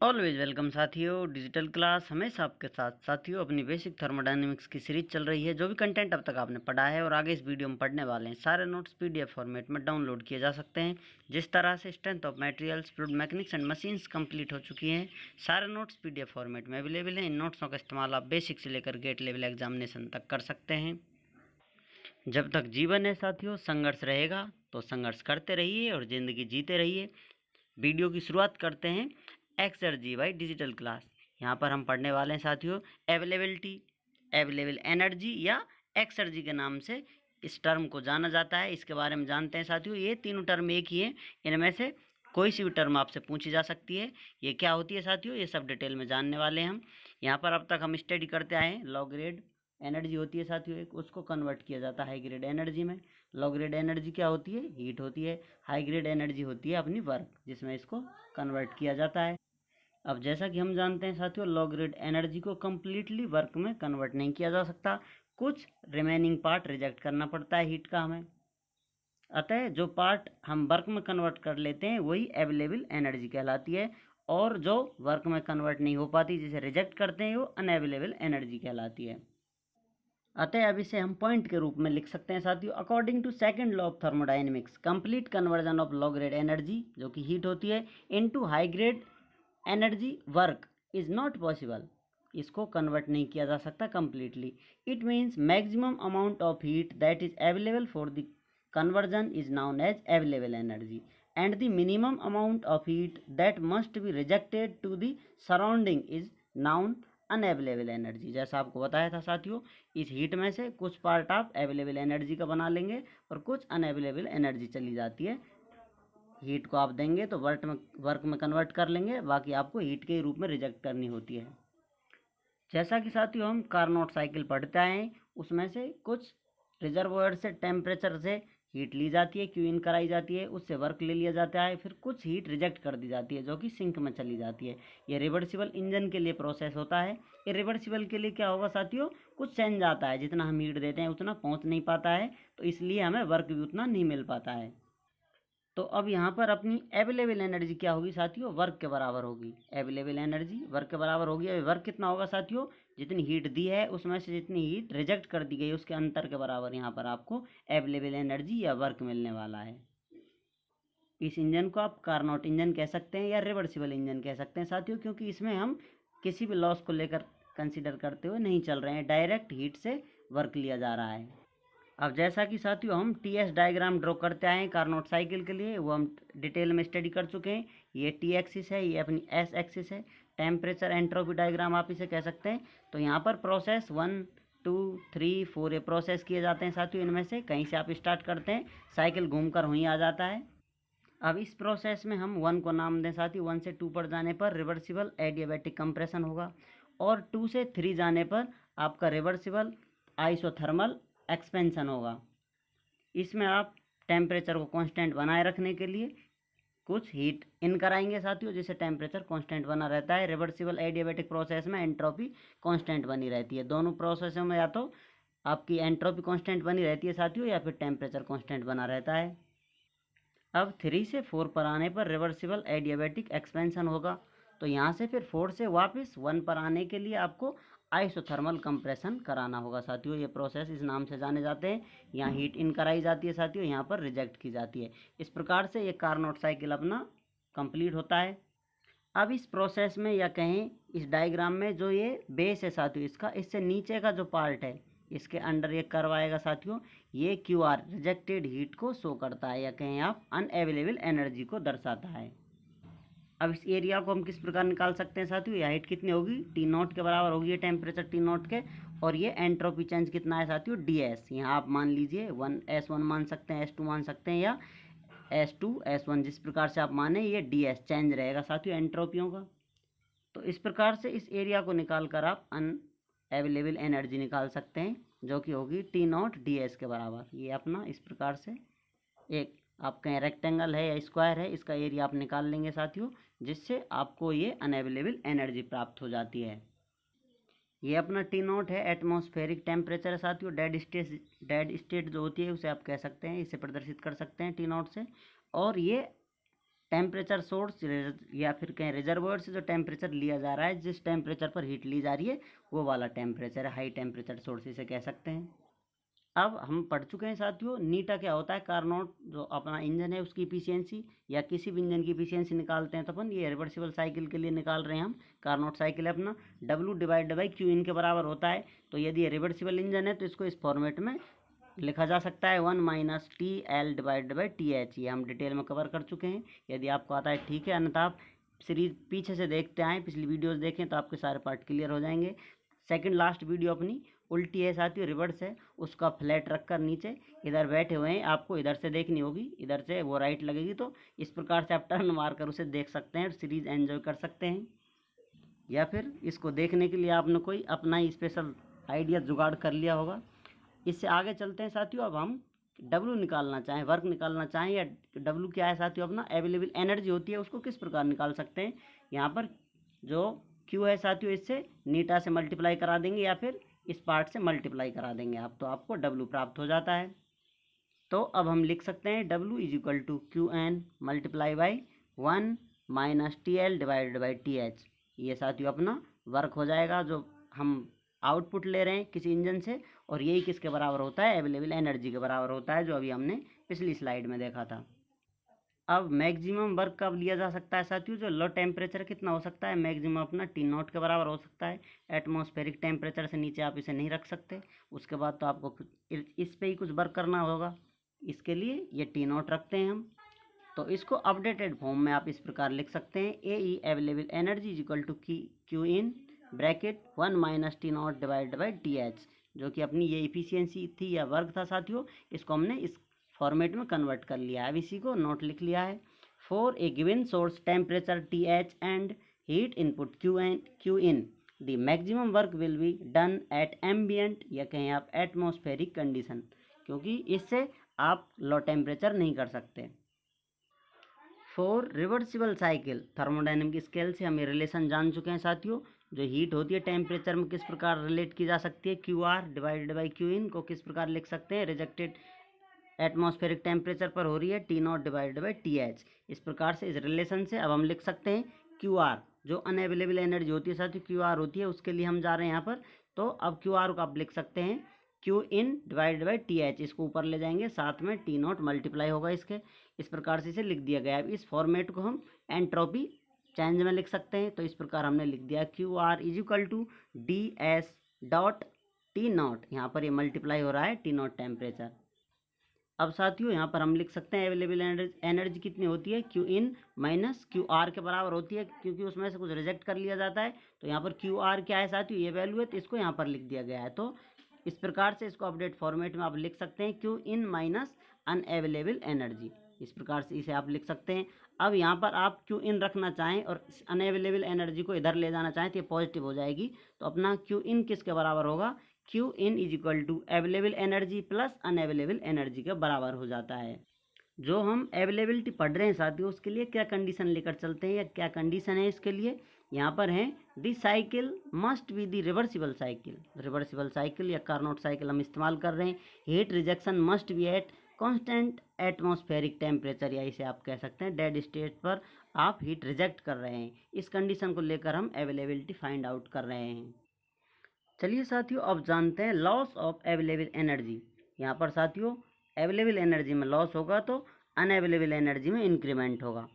Always welcome साथियों। Digital class हमेशा आपके साथ। साथियों, अपनी बेसिक थर्मोडायनेमिक्स की सीरीज चल रही है। जो भी कंटेंट अब तक आपने पढ़ा है और आगे इस वीडियो में पढ़ने वाले हैं, सारे नोट्स पीडीएफ फॉर्मेट में डाउनलोड किए जा सकते हैं। जिस तरह से strength of materials, fluid mechanics and machines complete हो चुकी हैं, सारे नोट्स पीडीएफ फॉर्मेट में अवेलेबल हैं। इन नोट्सों का इस्तेमाल आप बेसिक से लेकर गेट लेवल एग्जामिनेशन तक कर सकते हैं। जब तक जीवन है साथियों, संघर्ष रहेगा, तो संघर्ष करते रहिए और ज़िंदगी जीते रहिए। वीडियो की शुरुआत करते हैं एक्सर्जी बाई डिजिटल क्लास। यहाँ पर हम पढ़ने वाले हैं साथियों अवेलेबिलिटी, अवेलेबल एनर्जी या एक्सर्जी के नाम से इस टर्म को जाना जाता है। इसके बारे में जानते हैं साथियों। ये तीनों टर्म एक ही हैं, इनमें से कोई सी भी टर्म आपसे पूछी जा सकती है। ये क्या होती है साथियों, ये सब डिटेल में जानने वाले हैं हम। यहाँ पर अब तक हम स्टडी करते आए हैं। लो ग्रेड एनर्जी होती है साथियों एक, उसको कन्वर्ट किया जाता है हाई ग्रेड एनर्जी में। लो ग्रेड एनर्जी क्या होती है, हीट होती है। हाई ग्रेड एनर्जी होती है अपनी वर्क, जिसमें इसको कन्वर्ट किया जाता है। अब जैसा कि हम जानते हैं साथियों, लो ग्रेड एनर्जी को कम्प्लीटली वर्क में कन्वर्ट नहीं किया जा सकता। कुछ रिमेनिंग पार्ट रिजेक्ट करना पड़ता है हीट का हमें। अतः जो पार्ट हम वर्क में कन्वर्ट कर लेते हैं वही अवेलेबल एनर्जी कहलाती है, और जो वर्क में कन्वर्ट नहीं हो पाती, जिसे रिजेक्ट करते हैं, वो अनअवेलेबल एनर्जी कहलाती है। अतः अब इसे हम पॉइंट के रूप में लिख सकते हैं साथियों। According to second law of thermodynamics, complete conversion of low grade energy, जो कि हीट होती है, into high grade energy work is not possible. इसको कन्वर्ट नहीं किया जा सकता completely. It means maximum amount of heat that is available for the conversion is known as available energy, and the minimum amount of heat that must be rejected to the surrounding is known unavailable energy. जैसा आपको बताया था साथियों, इस heat में से कुछ part आप अवेलेबल एनर्जी का बना लेंगे और कुछ अनअवेलेबल एनर्जी चली जाती है। हीट को आप देंगे तो वर्क में कन्वर्ट कर लेंगे, बाकी आपको हीट के रूप में रिजेक्ट करनी होती है। जैसा कि साथियों हम कार्नोट साइकिल पढ़ते आए हैं, उसमें से कुछ रिजर्वोयर से टेम्परेचर से हीट ली जाती है, क्यू इन कराई जाती है, उससे वर्क ले लिया जाता है, फिर कुछ हीट रिजेक्ट कर दी जाती है जो कि सिंक में चली जाती है। ये रिवर्सिबल इंजन के लिए प्रोसेस होता है। ये रिवर्सिबल के लिए क्या होगा साथियों, कुछ चेंज आता है, जितना हम हीट देते हैं उतना पहुंच नहीं पाता है, तो इसलिए हमें वर्क भी उतना नहीं मिल पाता है। तो अब यहाँ पर अपनी अवेलेबल एनर्जी क्या होगी साथियों, वर्क के बराबर होगी। अवेलेबल एनर्जी वर्क के बराबर होगी। अभी वर्क कितना होगा साथियों, जितनी हीट दी है उसमें से जितनी हीट रिजेक्ट कर दी गई उसके अंतर के बराबर यहाँ पर आपको अवेलेबल एनर्जी या वर्क मिलने वाला है। इस इंजन को आप कार्नोट इंजन कह सकते हैं या रिवर्सिबल इंजन कह सकते हैं साथियों, क्योंकि इसमें हम किसी भी लॉस को लेकर कंसिडर करते हुए नहीं चल रहे हैं, डायरेक्ट हीट से वर्क लिया जा रहा है। अब जैसा कि साथियों हम टी एस डायग्राम ड्रॉ करते आए हैं कार्नोट साइकिल के लिए, वो हम डिटेल में स्टडी कर चुके हैं। ये टी एक्सिस है, ये अपनी एस एक्सिस है। टेम्परेचर एंट्रोपी डायग्राम आप इसे कह सकते हैं। तो यहाँ पर प्रोसेस 1 2 3 4 ये प्रोसेस किए जाते हैं साथियों। इनमें से कहीं से आप स्टार्ट करते हैं, साइकिल घूमकर वहीं आ जाता है। अब इस प्रोसेस में हम 1 को नाम दें साथियों। 1 से 2 पर जाने पर रिवर्सिबल एडियाबैटिक कंप्रेशन होगा, और 2 से 3 जाने पर आपका रिवर्सिबल आइसोथर्मल एक्सपेंशन होगा। इसमें आप टेम्परेचर को कांस्टेंट बनाए रखने के लिए कुछ हीट इन कराएंगे साथियों, जिससे टेम्परेचर कांस्टेंट बना रहता है। रिवर्सिबल एडियाबैटिक प्रोसेस में एंट्रोपी कांस्टेंट बनी रहती है। दोनों प्रोसेसों में या तो आपकी एंट्रोपी कांस्टेंट बनी रहती है साथियों, या फिर टेम्परेचर कांस्टेंट बना रहता है। अब 3 से 4 पर आने पर रिवर्सिबल एडियाबैटिक एक्सपेंशन होगा। तो यहाँ से फिर 4 से वापस 1 पर आने के लिए आपको आइसोथर्मल कंप्रेशन कराना होगा साथियों। ये प्रोसेस इस नाम से जाने जाते हैं। यहाँ हीट इन कराई जाती है साथियों, यहाँ पर रिजेक्ट की जाती है। इस प्रकार से ये कार्नोट साइकिल अपना कंप्लीट होता है। अब इस प्रोसेस में या कहें इस डायग्राम में जो ये बेस है साथियों इसका, इससे नीचे का जो पार्ट है इसके अंडर ये कर्व आएगा साथियों। ये क्यू आर रिजेक्टेड हीट को शो करता है, या कहें आप अनअवेलेबल एनर्जी को दर्शाता है। अब इस एरिया को हम किस प्रकार निकाल सकते हैं साथियों, यह हाइट कितनी होगी, टी नॉट के बराबर होगी ये टेम्परेचर टी नॉट के, और ये एंट्रोपी चेंज कितना है साथियों, डी एस। यहाँ आप मान लीजिए 1 मान सकते हैं, S2 मान सकते हैं, या S2 S1, जिस प्रकार से आप माने ये डी एस चेंज रहेगा साथियों एंट्रोपियों का। तो इस प्रकार से इस एरिया को निकाल कर आप अनअवेलेबल एनर्जी निकाल सकते हैं, जो कि होगी टी नॉट डी एस के बराबर। ये अपना इस प्रकार से एक आप कहें रेक्टेंगल है या स्क्वायर है, इसका एरिया आप निकाल लेंगे साथियों, जिससे आपको ये अनअवेलेबल एनर्जी प्राप्त हो जाती है। ये अपना टी नॉट है, एटमॉस्फेरिक टेम्परेचर है साथियों। डेड स्टेट जो होती है उसे आप कह सकते हैं, इसे प्रदर्शित कर सकते हैं टी नॉट से। और ये टेम्परेचर सोर्स या फिर कहें रिजर्वोयर से जो टेम्परेचर लिया जा रहा है, जिस टेम्परेचर पर हीट ली जा रही है वो वाला टेम्परेचर है, हाई टेम्परेचर सोर्स इसे कह सकते हैं। अब हम पढ़ चुके हैं साथियों नीटा क्या होता है। कार्नोट जो अपना इंजन है उसकी इफिशियंसी या किसी भी इंजन की इफिशियंसी निकालते हैं तो अपन ये रिवर्सिबल साइकिल के लिए निकाल रहे हैं हम। कार्नोट साइकिल है अपना W डिवाइड बाई क्यू इन के बराबर होता है। तो यदि ये रिवर्सिबल इंजन है तो इसको इस फॉर्मेट में लिखा जा सकता है 1 minus T L divide by T H. ये हम डिटेल में कवर कर चुके हैं। यदि आपको आता है ठीक है, अन्यथा आप सीरीज पीछे से देखते आएँ, पिछली वीडियोज़ देखें तो आपके सारे पार्ट क्लियर हो जाएंगे। सेकंड लास्ट वीडियो अपनी उल्टी है साथियों, रिवर्स है, उसका फ्लैट रखकर नीचे इधर बैठे हुए हैं, आपको इधर से देखनी होगी, इधर से वो राइट लगेगी। तो इस प्रकार से आप टर्न मार कर उसे देख सकते हैं, सीरीज एंजॉय कर सकते हैं। या फिर इसको देखने के लिए आपने कोई अपना ही स्पेशल आइडिया जुगाड़ कर लिया होगा। इससे आगे चलते हैं साथियों। अब हम W निकालना चाहें, वर्क निकालना चाहें, या W क्या है साथियों अपना अवेलेबल एनर्जी होती है, उसको किस प्रकार निकाल सकते हैं। यहाँ पर जो Q है साथियों इससे नीटा से मल्टीप्लाई करा देंगे या फिर इस पार्ट से मल्टीप्लाई करा देंगे आप, तो आपको W प्राप्त हो जाता है। तो अब हम लिख सकते हैं W is equal to Q N multiply by 1 minus T L divided by T H. ये साथियों अपना वर्क हो जाएगा जो हम आउटपुट ले रहे हैं किसी इंजन से, और यही किसके बराबर होता है, अवेलेबल एनर्जी के बराबर होता है, जो अभी हमने पिछली स्लाइड में देखा था। अब मैक्सिमम वर्क कब लिया जा सकता है साथियों, जो लो टेम्परेचर कितना हो सकता है, मैक्सिमम अपना टी नॉट के बराबर हो सकता है। एटमॉस्फेरिक टेम्परेचर से नीचे आप इसे नहीं रख सकते। उसके बाद तो आपको इस पे ही कुछ वर्क करना होगा, इसके लिए ये टी नॉट रखते हैं हम। तो इसको अपडेटेड फॉर्म में आप इस प्रकार लिख सकते हैं, A E available energy is equal to Q in bracket 1 minus T not divide by T H, जो कि अपनी ये इफिशियंसी थी या वर्क था साथियों, इसको हमने इस फॉर्मेट में कन्वर्ट कर लिया है। अब इसी को नोट लिख लिया है। For a given source temperature T H and heat input Q in the maximum work will be done at ambient, या कहें आप एटमॉस्फेरिक कंडीशन, क्योंकि इससे आप लो टेम्परेचर नहीं कर सकते। For reversible cycle thermodynamic scale से हम ये रिलेशन जान चुके हैं साथियों। जो हीट होती है टेम्परेचर में किस प्रकार रिलेट की जा सकती है, Q R divided by Q in को किस प्रकार लिख सकते हैं, रिजेक्टेड एटमॉस्फेरिक टेम्परेचर पर हो रही है T not divided by T H. इस प्रकार से इस रिलेशन से अब हम लिख सकते हैं क्यू आर, जो अनअवेलेबल एनर्जी होती है साथियों क्यू आर होती है, उसके लिए हम जा रहे हैं यहाँ पर। तो अब क्यू आर को आप लिख सकते हैं Q in divided by T H, इसको ऊपर ले जाएंगे, साथ में टी नॉट मल्टीप्लाई होगा इसके। इस प्रकार से इसे लिख दिया गया है। इस फॉर्मेट को हम एंट्रोपी चेंज में लिख सकते हैं। तो इस प्रकार हमने लिख दिया Q R is equal to D S dot T naught, यहाँ पर ये मल्टीप्लाई हो रहा है टी नॉट टेम्परेचर। अब साथियों यहाँ पर हम लिख सकते हैं अवेलेबल एनर्जी कितनी होती है, Q in minus Q R के बराबर होती है, क्योंकि उसमें से कुछ रिजेक्ट कर लिया जाता है। तो यहाँ पर क्यू आर क्या है साथियों, ये वैल्यू है, तो इसको यहाँ पर लिख दिया गया है। तो इस प्रकार से इसको अपडेट फॉर्मेट में आप लिख सकते हैं Q in minus unavailable energy, इस प्रकार से इसे आप लिख सकते हैं। अब यहाँ पर आप क्यू इन रखना चाहें और अनअवेलेबल एनर्जी को इधर ले जाना चाहें तो ये पॉजिटिव हो जाएगी। तो अपना क्यू इन किसके बराबर होगा, Q in is equal to available energy plus unavailable energy के बराबर हो जाता है। जो हम अवेलेबिलिटी पढ़ रहे हैं साथियों, उसके लिए क्या कंडीशन लेकर चलते हैं या क्या कंडीशन है इसके लिए, यहाँ पर है the cycle must be the reversible cycle. Reversible cycle या कार्नोट साइकिल हम इस्तेमाल कर रहे हैं। Heat rejection must be at constant atmospheric temperature, या इसे आप कह सकते हैं डेड स्टेट पर आप हीट रिजेक्ट कर रहे हैं। इस कंडीशन को लेकर हम अवेलेबिलिटी फाइंड आउट कर रहे हैं। चलिए साथियों अब जानते हैं लॉस ऑफ अवेलेबल एनर्जी। यहाँ पर साथियों अवेलेबल एनर्जी में लॉस होगा तो अनअवेलेबल एनर्जी में इंक्रीमेंट होगा।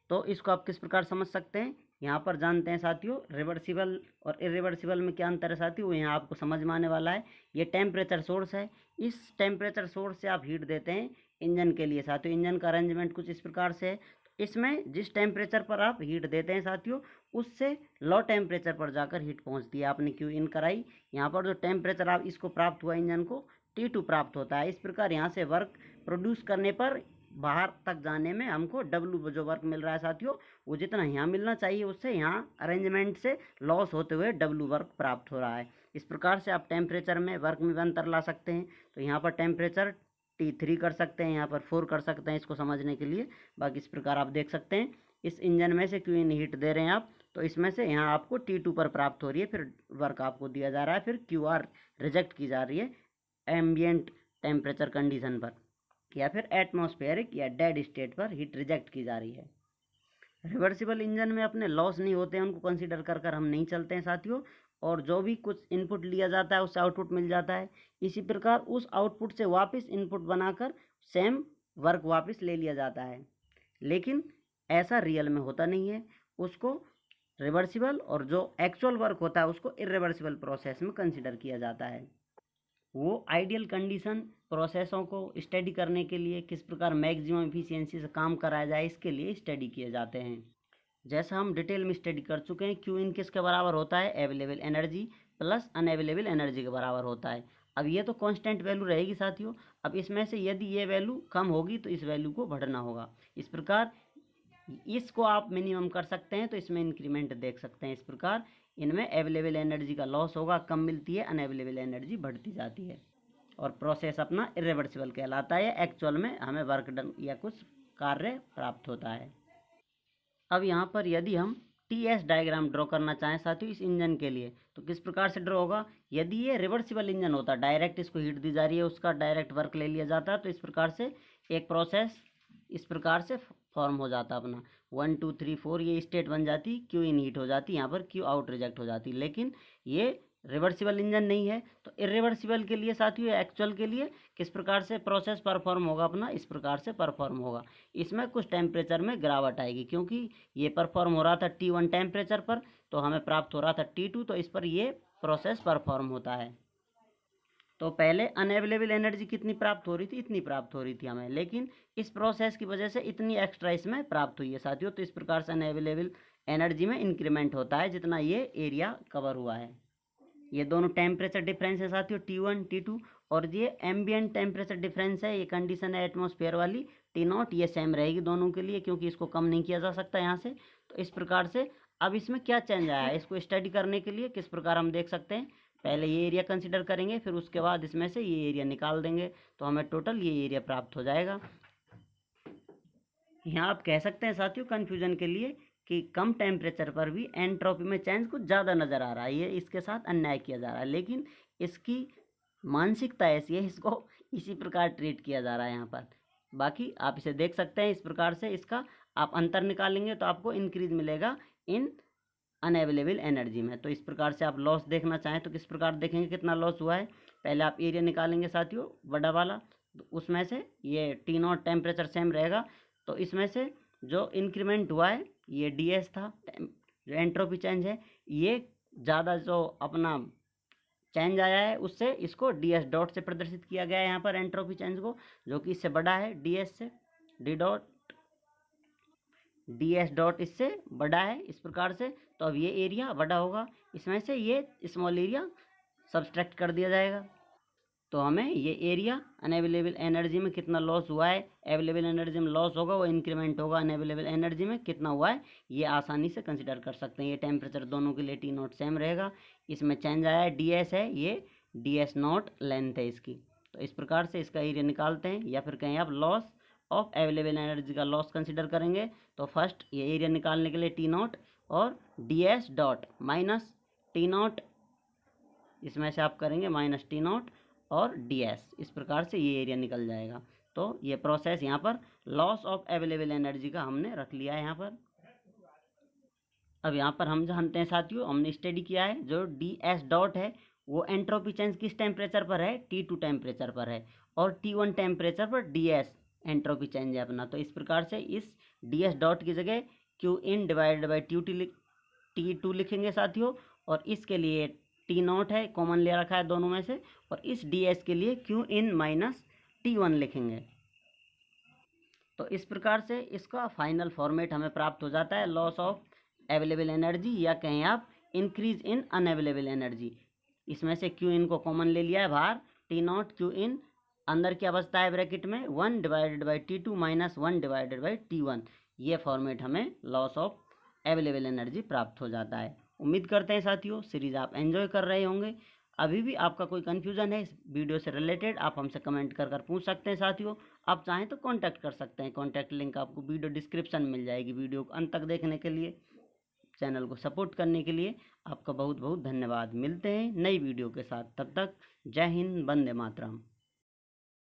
तो इसको आप किस प्रकार समझ सकते हैं, यहाँ पर जानते हैं साथियों रिवर्सिबल और इरिवर्सिबल में क्या अंतर है साथियों, यहाँ आपको समझ में आने वाला है। ये टेम्परेचर सोर्स है, इस टेम्परेचर सोर्स से आप हीट देते हैं इंजन के लिए साथियों। इंजन का अरेंजमेंट कुछ इस प्रकार से है। इसमें जिस टेम्परेचर पर आप हीट देते हैं साथियों, उससे लो टेम्परेचर पर जाकर हीट पहुंचती है। आपने क्यू इन कराई, यहाँ पर जो टेम्परेचर आप इसको प्राप्त हुआ इंजन को T2 प्राप्त होता है। इस प्रकार यहाँ से वर्क प्रोड्यूस करने पर बाहर तक जाने में हमको W जो वर्क मिल रहा है साथियों, वो जितना यहाँ मिलना चाहिए उससे यहाँ अरेंजमेंट से लॉस होते हुए W वर्क प्राप्त हो रहा है। इस प्रकार से आप टेम्परेचर में वर्क में भी अंतर ला सकते हैं। तो यहाँ पर टेम्परेचर T3 कर सकते हैं, यहाँ पर 4 कर सकते हैं इसको समझने के लिए। बाकी इस प्रकार आप देख सकते हैं इस इंजन में से क्यू इन हीट दे रहे हैं आप, तो इसमें से यहाँ आपको T2 पर प्राप्त हो रही है, फिर वर्क आपको दिया जा रहा है, फिर क्यू आर रिजेक्ट की जा रही है एम्बियंट टेम्परेचर कंडीशन पर, या फिर एटमॉस्फेरिक या डेड स्टेट पर हीट रिजेक्ट की जा रही है। रिवर्सिबल इंजन में अपने लॉस नहीं होते हैं, उनको कंसीडर कर कर हम नहीं चलते हैं साथियों, और जो भी कुछ इनपुट लिया जाता है उससे आउटपुट मिल जाता है। इसी प्रकार उस आउटपुट से वापस इनपुट बनाकर सेम वर्क वापस ले लिया जाता है, लेकिन ऐसा रियल में होता नहीं है। उसको रिवर्सिबल और जो एक्चुअल वर्क होता है उसको इरिवर्सिबल प्रोसेस में कंसिडर किया जाता है। वो आइडियल कंडीशन प्रोसेसों को स्टडी करने के लिए किस प्रकार मैक्सिमम एफिशिएंसी से काम कराया जाए, इसके लिए स्टडी किए जाते हैं। जैसा हम डिटेल में स्टडी कर चुके हैं, क्यू इन किसके बराबर होता है, available energy plus unavailable energy के बराबर होता है। अब ये तो कांस्टेंट वैल्यू रहेगी साथियों। अब इसमें से यदि ये वैल्यू कम होगी तो इस वैल्यू को बढ़ना होगा। इस प्रकार इसको आप मिनिमम कर सकते हैं तो इसमें इंक्रीमेंट देख सकते हैं। इस प्रकार इनमें अवेलेबल एनर्जी का लॉस होगा, कम मिलती है, अनअवेलेबल एनर्जी बढ़ती जाती है, और प्रोसेस अपना इरिवर्सिबल कहलाता है। एक्चुअल में हमें वर्क डन या कुछ कार्य प्राप्त होता है। अब यहाँ पर यदि हम टी डायग्राम ड्रॉ करना चाहें साथियों इस इंजन के लिए, तो किस प्रकार से ड्रॉ होगा। यदि ये रिवर्सिबल इंजन होता, डायरेक्ट इसको हीट दी जा रही है, उसका डायरेक्ट वर्क ले लिया जाता है, तो इस प्रकार से एक प्रोसेस इस प्रकार से फॉर्म हो जाता अपना 1 2 3 4, ये स्टेट बन जाती, क्यू इन हीट हो जाती, यहाँ पर क्यू आउट रिजेक्ट हो जाती। लेकिन ये रिवर्सिबल इंजन नहीं है, तो इरिवर्सिबल के लिए साथियों एक्चुअल के लिए किस प्रकार से प्रोसेस परफॉर्म होगा अपना, इस प्रकार से परफॉर्म होगा। इसमें कुछ टेम्परेचर में गिरावट आएगी, क्योंकि ये परफॉर्म हो रहा था T1 टेम्परेचर पर, तो हमें प्राप्त हो रहा था T2, तो इस पर ये प्रोसेस परफॉर्म होता है। तो पहले अनअवेलेबल एनर्जी कितनी प्राप्त हो रही थी, इतनी प्राप्त हो रही थी हमें, लेकिन इस प्रोसेस की वजह से इतनी एक्स्ट्रा इसमें प्राप्त हुई है साथियों। तो इस प्रकार से अनअवेलेबल एनर्जी में इंक्रीमेंट होता है जितना ये एरिया कवर हुआ है। ये दोनों टेम्परेचर डिफरेंस है साथियों, T1 T2, और ये एम्बियंट टेम्परेचर डिफरेंस है, ये कंडीशन है एटमॉस्फेयर वाली T0, ये सेम रहेगी दोनों के लिए, क्योंकि इसको कम नहीं किया जा सकता यहाँ से। तो इस प्रकार से अब इसमें क्या चेंज आया है, इसको स्टडी करने के लिए किस प्रकार हम देख सकते हैं। पहले ये एरिया कंसिडर करेंगे, फिर उसके बाद इसमें से ये एरिया निकाल देंगे, तो हमें टोटल ये एरिया प्राप्त हो जाएगा। यहाँ आप कह सकते हैं साथियों कन्फ्यूजन के लिए कि कम टेम्परेचर पर भी एंट्रोपी में चेंज कुछ ज़्यादा नज़र आ रहा है, ये इसके साथ अन्याय किया जा रहा है, लेकिन इसकी मानसिकता ऐसी है, इसको इसी प्रकार ट्रीट किया जा रहा है यहाँ पर। बाकी आप इसे देख सकते हैं इस प्रकार से, इसका आप अंतर निकालेंगे तो आपको इंक्रीज मिलेगा इन अनअवेलेबल एनर्जी में। तो इस प्रकार से आप लॉस देखना चाहें तो किस प्रकार देखेंगे कितना लॉस हुआ है। पहले आप एरिया निकालेंगे साथियों बड़ा वाला, तो उसमें से ये T0 टेम्परेचर सेम रहेगा, तो इसमें से जो इंक्रीमेंट हुआ है ये DS था, जो एंट्रोपी चेंज है, ये ज़्यादा जो अपना चेंज आया है उससे इसको DS डॉट से प्रदर्शित किया गया है यहाँ पर एंट्रोपी चेंज को, जो कि इससे बड़ा है DS से, DS डॉट इससे बड़ा है इस प्रकार से। तो अब ये एरिया बड़ा होगा, इसमें से ये स्मॉल एरिया सब्सट्रैक्ट कर दिया जाएगा, तो हमें ये एरिया अनअवेलेबल एनर्जी में कितना लॉस हुआ है, अवेलेबल एनर्जी में लॉस होगा वो इंक्रीमेंट होगा अनअवेलेबल एनर्जी में कितना हुआ है, ये आसानी से कंसिडर कर सकते हैं। ये टेम्परेचर दोनों के लिए T0 सेम रहेगा, इसमें चेंज आया है DS है, ये DS0 लेंथ है इसकी। तो इस प्रकार से इसका एरिया निकालते हैं, या फिर कहें आप लॉस ऑफ अवेलेबल एनर्जी का लॉस कंसिडर करेंगे। तो फर्स्ट ये एरिया निकालने के लिए T0 और DS डॉट माइनस T0, इसमें से आप करेंगे माइनस T0 और DS, इस प्रकार से ये एरिया निकल जाएगा। तो ये प्रोसेस यहाँ पर लॉस ऑफ अवेलेबल एनर्जी का हमने रख लिया है यहाँ पर। अब यहाँ पर हम जानते हैं साथियों, हमने स्टडी किया है जो DS डॉट है वो एंट्रोपी चेंज किस टेम्परेचर पर है, T2 टेम्परेचर पर है, और T1 टेम्परेचर पर DS एंट्रोपी चेंज है अपना। तो इस प्रकार से इस DS डॉट की जगह Q in divided by T2 लिखेंगे साथियों, और इसके लिए T0 है कॉमन ले रखा है दोनों में से, और इस DS के लिए Q इन माइनस T1 लिखेंगे। तो इस प्रकार से इसका फाइनल फॉर्मेट हमें प्राप्त हो जाता है लॉस ऑफ अवेलेबल एनर्जी, या कहें आप इंक्रीज इन अनअवेलेबल एनर्जी। इसमें से Q इन को कॉमन ले लिया है बाहर, T0 Q इन अंदर क्या बचता है ब्रैकेट में 1 divided by T2 minus 1 divided by T1। ये फॉर्मेट हमें लॉस ऑफ अवेलेबल एनर्जी प्राप्त हो जाता है। उम्मीद करते हैं साथियों सीरीज आप एंजॉय कर रहे होंगे। अभी भी आपका कोई कन्फ्यूज़न है इस वीडियो से रिलेटेड, आप हमसे कमेंट कर पूछ सकते हैं साथियों। आप चाहें तो कांटेक्ट कर सकते हैं, कांटेक्ट लिंक आपको वीडियो डिस्क्रिप्शन में मिल जाएगी। वीडियो को अंत तक देखने के लिए, चैनल को सपोर्ट करने के लिए आपका बहुत बहुत धन्यवाद। मिलते हैं नई वीडियो के साथ, तब तक जय हिंद, वंदे मातरम।